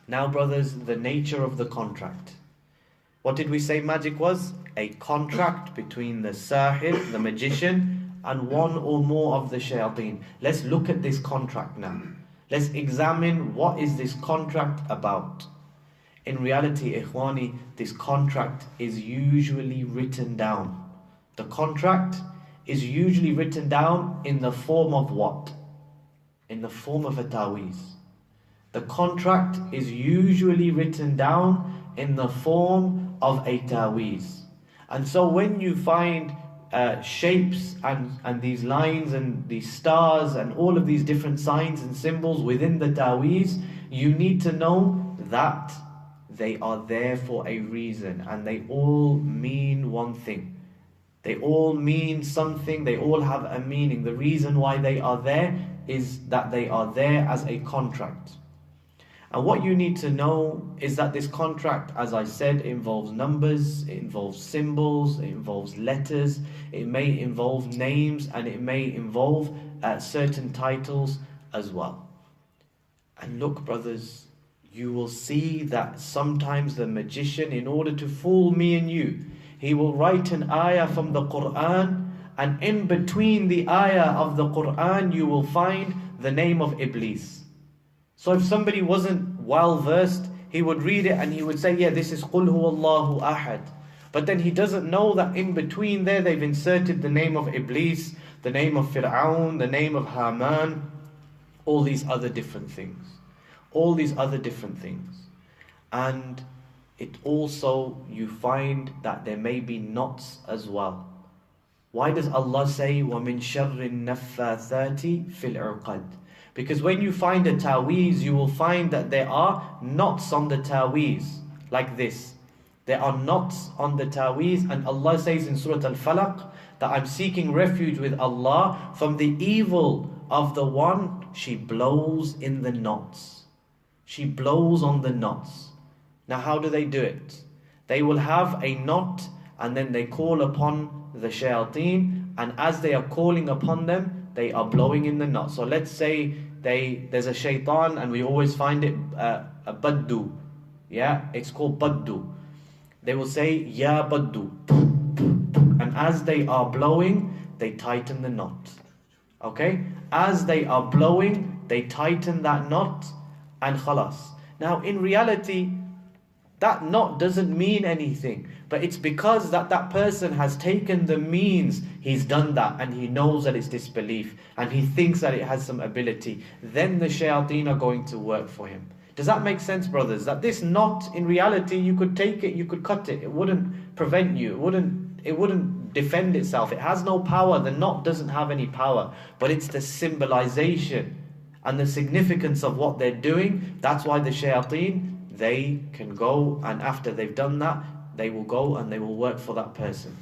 Now brothers, the nature of the contract. What did we say magic was? A contract between the sahir, the magician, and one or more of the shayateen. Let's look at this contract now. Let's examine what is this contract about. In reality, ikhwani, this contract is usually written down. The contract is usually written down in the form of what? In the form of a taweez. The contract is usually written down in the form of a taweez. And so when you find shapes and these lines and these stars and all of these different signs and symbols within the taweez, you need to know that they are there for a reason, and they all mean one thing. They all mean something, they all have a meaning. The reason why they are there is that they are there as a contract. And what you need to know is that this contract, as I said, involves numbers, it involves symbols, it involves letters, it may involve names, and it may involve certain titles as well. And look, brothers, you will see that sometimes the magician, in order to fool me and you, he will write an ayah from the Quran, and in between the ayah of the Quran you will find the name of Iblis. So if somebody wasn't well versed, he would read it and he would say, yeah, this is Qul huwallahu ahad. But then he doesn't know that in between there they've inserted the name of Iblis, the name of Fir'aun, the name of Haman, all these other different things. All these other different things. And it also, you find that there may be knots as well. Why does Allah say, وَمِن شَرِّ النَّفَّاثَاتِ فِي الْعُقَدِ? Because when you find a taweez, you will find that there are knots on the taweez, like this. There are knots on the taweez, and Allah says in Surah Al-Falaq that I'm seeking refuge with Allah from the evil of the one she blows in the knots. She blows on the knots. Now how do they do it? They will have a knot and then they call upon the shayateen, and as they are calling upon them, they are blowing in the knot. So let's say there's a shaitan, and we always find it a baddu. Yeah, it's called baddu. They will say, Ya baddu. And as they are blowing, they tighten the knot. Okay? As they are blowing, they tighten that knot, and khalas. Now in reality, that knot doesn't mean anything, but it's because that person has taken the means, he's done that, and he knows that it's disbelief, and he thinks that it has some ability. Then the shayateen are going to work for him. Does that make sense, brothers? That this knot, in reality, you could take it, you could cut it, it wouldn't prevent you, it wouldn't defend itself. It has no power. The knot doesn't have any power, but it's the symbolization and the significance of what they're doing. That's why the shayateen, they can go, and after they've done that, they will go and they will work for that person.